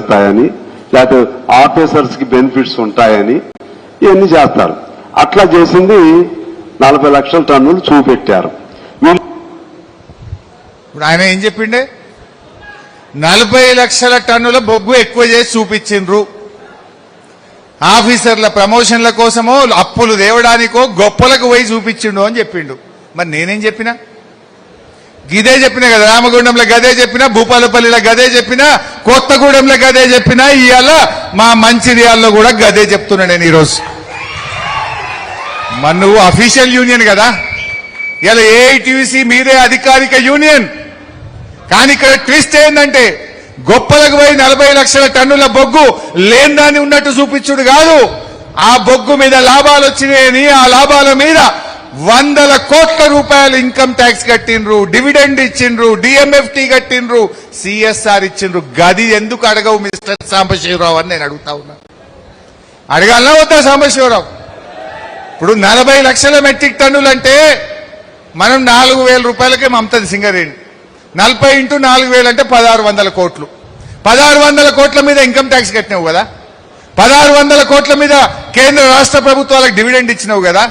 వస్తాయని, లేకపోతే ఆఫీసర్స్ కి బెనిఫిట్స్ ఉంటాయని ఇవన్నీ చేస్తారు. అట్లా చేసింది 40 లక్షల టన్నులు చూపెట్టారు. ఇప్పుడు ఆయన ఏం చెప్పిండే, 40 లక్షల టన్నుల బొగ్గు ఎక్కువ చేసి చూపించిండ్రు. ఆఫీసర్ల ప్రమోషన్ల కోసమో అప్పులు తేవడానికో గొప్పలకు పోయి చూపించిండు అని చెప్పిండు. మరి నేనేం చెప్పినా? గిదే చెప్పినా కదా, రామగుండంలో గదే చెప్పినా, భూపాలపల్లిలో గదే చెప్పినా, కొత్తగూడెంలో గదే చెప్పినా, ఇవాళ మా మంచిర్యాలలో కూడా గదే చెప్తున్నా నేను ఈరోజు. మరి నువ్వు అఫీషియల్ యూనియన్ కదా, ఇలా ఏఐటీయూసీ మీరే అధికారిక యూనియన్. కానీ ఇక్కడ ట్విస్ట్ ఏంటంటే గొప్పలకు పోయి 40 లక్షల టన్నుల బొగ్గు లేందాన్ని ఉన్నట్టు చూపించుడు కాదు. ఆ బొగ్గు మీద లాభాలు వచ్చినాయని, ఆ లాభాల మీద 100 కోట్ల రూపాయలు ఇన్కమ్ ట్యాక్స్ కట్టిండ్రు, డివిడెండ్ ఇచ్చిండ్రు, డిఎంఎఫ్టీ కట్టిండ్రు, సిఎస్ఆర్ ఇచ్చిండ్రు. గది ఎందుకు అడగవు మిస్టర్ సాంబశివరావు అని నేను అడుగుతా ఉన్నా. అడగాలనా వద్దా సాంబశివరావు? ఇప్పుడు 40 లక్షల మెట్రిక్ టన్నులు అంటే మనం 4,000 రూపాయలకే మమతది సింగరేణి. 40 × 4,000 అంటే 1,600 కోట్లు. 1,600 కోట్ల మీద ఇన్కమ్ ట్యాక్స్ కట్టినావు కదా, 1,600 కోట్ల మీద కేంద్ర రాష్ట్ర ప్రభుత్వాలకు డివిడెండ్ ఇచ్చినావు కదా,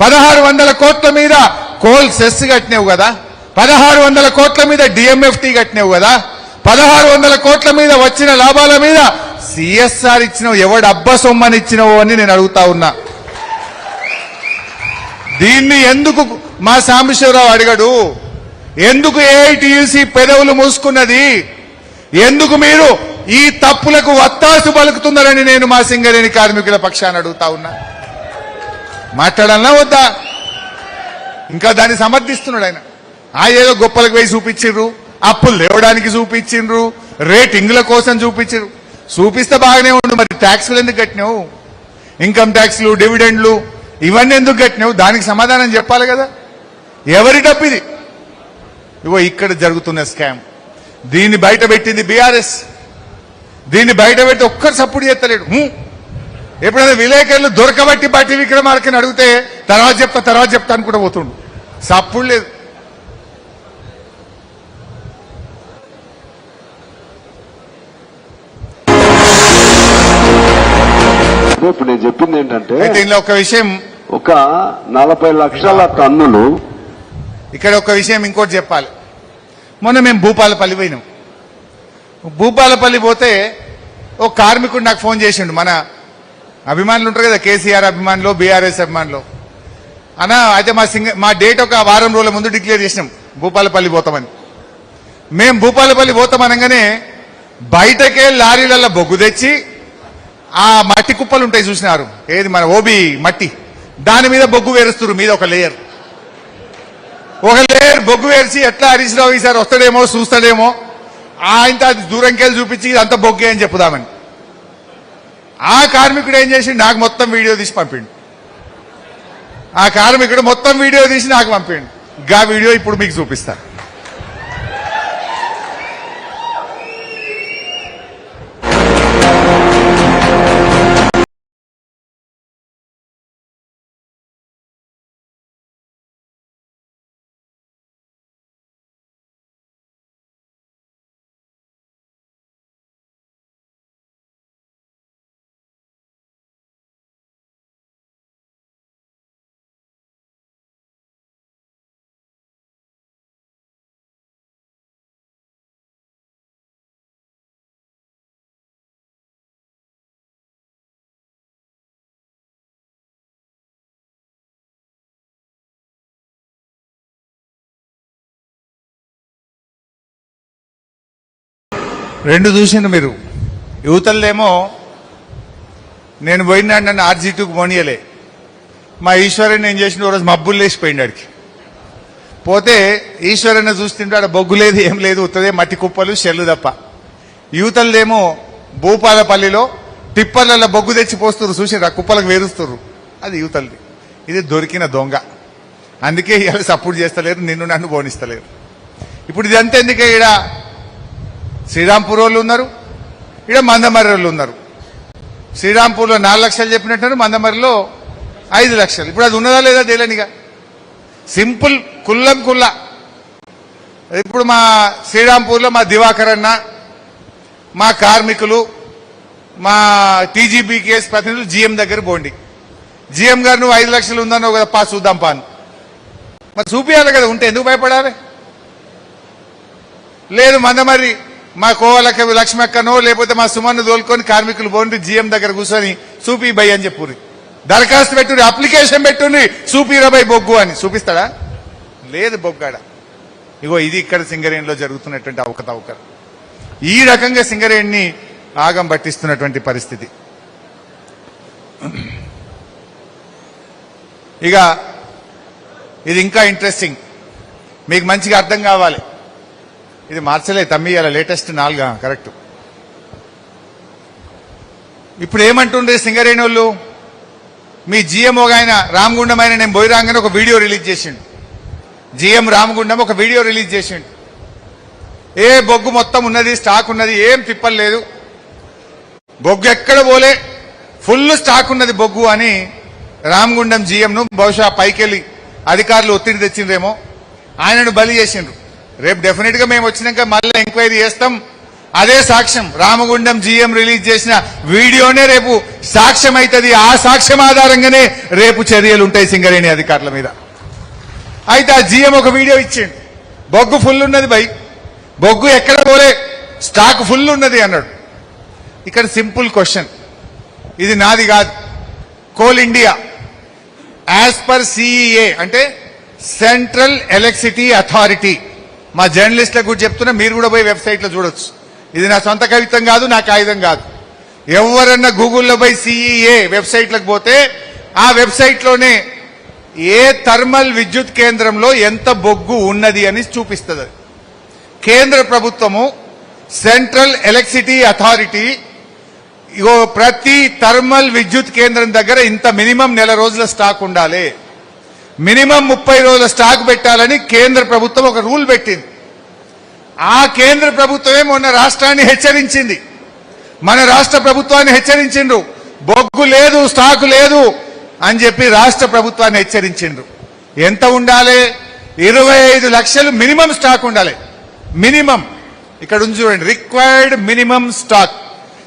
1,600 కోట్ల మీద కోల్ సెస్ కట్టినావు కదా, 1,600 కోట్ల మీద డిఎంఎఫ్టీ కట్టినావు కదా, 1,600 కోట్ల మీద వచ్చిన లాభాల మీద సిఎస్ఆర్ ఇచ్చినావు. ఎవడు అబ్బా సొమ్మని ఇచ్చినావు అని నేను అడుగుతా ఉన్నా. దీన్ని ఎందుకు మా సాంబశివరావు అడిగాడు? ఎందుకు ఏఐటీయూసీ పెదవులు మూసుకున్నది? ఎందుకు మీరు ఈ తప్పులకు వత్తాసు పలుకుతున్నారని నేను మా సింగరేణి కార్మికుల పక్షాన్ని అడుగుతా ఉన్నా. మాట్లాడాలన్నా వద్దా? ఇంకా దాన్ని సమర్థిస్తున్నాడు ఆయన. ఏదో గొప్పలకు పోయి చూపించిండ్రు, అప్పులు లేవడానికి చూపించిండ్రు, రేటింగ్ల కోసం చూపించారు. చూపిస్తే బాగానే ఉండు, మరి ట్యాక్స్లు ఎందుకు కట్టినావు? ఇన్కమ్ ట్యాక్స్లు, డివిడెండ్లు ఇవన్నీ ఎందుకు కట్టినావు? దానికి సమాధానం చెప్పాలి కదా. ఎవరి డబ్బు ఇది? ఇగో ఇక్కడ జరుగుతున్న స్కామ్. దీన్ని బయట పెట్టింది బీఆర్ఎస్. దీన్ని బయట పెట్టి ఒక్కరు సపోర్ట్ చేస్తలేడు. ఎప్పుడైనా విలేకరులు దొరకబట్టి బట్టి విక్రమార్కని అడిగితే తర్వాత చెప్తా అనుకుంటూ పోతుండు. సప్పుడు లేదు. ఇప్పుడు నేను చెప్పింది ఏంటంటే, దీనిలో ఒక విషయం, ఒక 40 లక్షల టన్నులు. ఇక్కడ ఒక విషయం ఇంకోటి చెప్పాలి. మొన్న మేము భూపాలపల్లి పోయినాం. భూపాలపల్లి పోతే ఒక కార్మికుడు నాకు ఫోన్ చేసిండు. మన అభిమానులు ఉంటారు కదా, కేసీఆర్ అభిమానులు, బీఆర్ఎస్ అభిమానులు. అన్న అయితే మా డేట్ ఒక వారం రోజుల ముందు డిక్లేర్ చేసినాం భూపాలపల్లి పోతామని. మేము భూపాలపల్లి పోతామనగానే బయటకే లారీలలో బొగ్గు తెచ్చి ఆ మట్టి కుప్పలు ఉంటాయి చూసినారు, ఏది మన ఓబీ మట్టి, దాని మీద బొగ్గు వేరుస్తారు. మీద ఒక లేయర్ బొగ్గు వేర్చి ఎట్లా హరీష్ రావు ఈసారి వస్తాడేమో చూస్తాడేమో, ఆయనతో అది దూరంకెళ్ళి చూపించి ఇదంతా బొగ్గే అని చెప్పుదామని. ఆ కార్మికుడు ఏం చేసి నాకు మొత్తం వీడియో తీసి పంపిండు. ఆ కార్మికుడు మొత్తం వీడియో తీసి నాకు పంపిండు. గా వీడియో ఇప్పుడు మీకు చూపిస్తాను. రెండు చూసిండు మీరు. యువతలేమో నేను పోయినా నన్ను RG2కు పోనీయలే. మా ఈశ్వరన్ ఏం చేసిన రోజు మబ్బులు లేచిపోయింది. ఆడికి పోతే ఈశ్వరన్న చూస్తుంటే ఆడ బొగ్గు లేదు, ఏం లేదు, ఉత్తదే మట్టి కుప్పలు, షెల్లు తప్ప. యువతలేమో భూపాలపల్లిలో టిప్పర్లలో బొగ్గు తెచ్చి పోస్తున్నారు, చూసి కుప్పలకు వేరుస్తున్నారు. అది యువతలది. ఇది దొరికిన దొంగ. అందుకే ఇలా సపోర్ట్ చేస్తలేరు, నిన్ను నన్ను పోనిస్తలేరు. ఇప్పుడు ఇదంతా ఎందుకే? ఈడ శ్రీరాంపూర్ వాళ్ళు ఉన్నారు, ఇక్కడ మందమర్రి వాళ్ళు ఉన్నారు. శ్రీరాంపూర్లో 4 లక్షలు చెప్పినట్టు, మందమర్రిలో 5 లక్షలు. ఇప్పుడు అది ఉన్నదా లేదా తెలియనిగా. సింపుల్ కుల్లం కుల్ల. ఇప్పుడు మా శ్రీరాంపూర్లో మా దివాకర్ అన్న, మా కార్మికులు మా టీజీబీ కేసు ప్రతినిధులు జీఎం దగ్గర పోండి. జీఎం గారు నువ్వు 5 లక్షలు ఉందన్నావు కదా, చూద్దాం పాను. మరి చూపియాలి కదా, ఉంటే ఎందుకు భయపడాలి? లేదు మందమరి మా కోవలక లక్ష్మక్కనో లేకపోతే మా సుమన్ను తోలుకొని కార్మికులు పోండి జీఎం దగ్గర కూర్చొని చూపి బై అని చెప్పుర్రి, దరఖాస్తు పెట్టుర్రి, అప్లికేషన్ పెట్టుండ్రి, చూపిరా బై బొగ్గు అని. చూపిస్తాడా? లేదు బొగ్గాడ. ఇగో ఇది ఇక్కడ సింగరేణిలో జరుగుతున్నటువంటి అవకతవకలు. ఈ రకంగా సింగరేణిని ఆగం పట్టిస్తున్నటువంటి పరిస్థితి. ఇక ఇది ఇంకా ఇంట్రెస్టింగ్, మీకు మంచిగా అర్థం కావాలి. ఇది మార్చలే తమ్మి, ఇలా లేటెస్ట్ 4 కరెక్ట్. ఇప్పుడు ఏమంటుండే సింగరేణి వాళ్ళు, మీ జిఎం ఒక ఆయన రామగుండం ఆయన నేను పోయి రాగానే ఒక వీడియో రిలీజ్ చేసిండు. జిఎం రామగుండం ఒక వీడియో రిలీజ్ చేసిండు. ఏ బొగ్గు మొత్తం ఉన్నది, స్టాక్ ఉన్నది, ఏం తిప్పలేదు, బొగ్గు ఎక్కడ పోలే, ఫుల్ స్టాక్ ఉన్నది బొగ్గు అని రామగుండం జిఎంను బహుశా పైకెళ్ళి అధికారులు ఒత్తిడి తెచ్చిండ్రేమో, ఆయనను బలి చేసిండ్రు. రేపు డెఫినెట్ గా మేము వచ్చినాక మళ్ళీ ఎంక్వైరీ చేస్తాం. అదే సాక్ష్యం, రామగుండం జిఎం రిలీజ్ చేసిన వీడియోనే రేపు సాక్ష్యం అవుతుంది. ఆ సాక్ష్యం ఆధారంగానే రేపు చర్యలు ఉంటాయి సింగరేణి అధికారుల మీద. అయితే ఆ జిఎం ఒక వీడియో ఇచ్చిండు, బొగ్గు ఫుల్ ఉన్నది బై, బొగ్గు ఎక్కడ పోలే, స్టాక్ ఫుల్ ఉన్నది అన్నాడు. ఇక్కడ సింపుల్ క్వశ్చన్, ఇది నాది కాదు, coal India as per CEA అంటే సెంట్రల్ ఎలక్ట్రిసిటీ అథారిటీ, మా జర్నలిస్టులకు కూడా చెప్తున్నా, మీరు కూడా పోయి వెబ్సైట్లో చూడొచ్చు. ఇది నా సొంత కవిత్వం కాదు, నా కాగితం కాదు. ఎవరన్నా గూగుల్లో పోయి సిఈఏ వెబ్సైట్లకు పోతే ఆ వెబ్సైట్లోనే ఏ థర్మల్ విద్యుత్ కేంద్రంలో ఎంత బొగ్గు ఉన్నది అని చూపిస్తుంది. కేంద్ర ప్రభుత్వము సెంట్రల్ ఎలక్ట్రిసిటీ అథారిటీ ఇగో ప్రతి థర్మల్ విద్యుత్ కేంద్రం దగ్గర ఇంత మినిమం నెల రోజుల స్టాక్ ఉండాలి, మినిమం 30 రోజుల స్టాక్ పెట్టాలని కేంద్ర ప్రభుత్వం ఒక రూల్ పెట్టింది. ఆ కేంద్ర ప్రభుత్వమే మొన్న రాష్ట్రాన్ని హెచ్చరించింది, మన రాష్ట్ర ప్రభుత్వాన్ని హెచ్చరించిండ్రు, బొగ్గు లేదు స్టాక్ లేదు అని చెప్పి రాష్ట్ర ప్రభుత్వాన్ని హెచ్చరించిండ్రు. ఎంత ఉండాలి? 25 లక్షలు మినిమం స్టాక్ ఉండాలి. మినిమం ఇక్కడ ఉంది చూడండి, రిక్వైర్డ్ మినిమం స్టాక్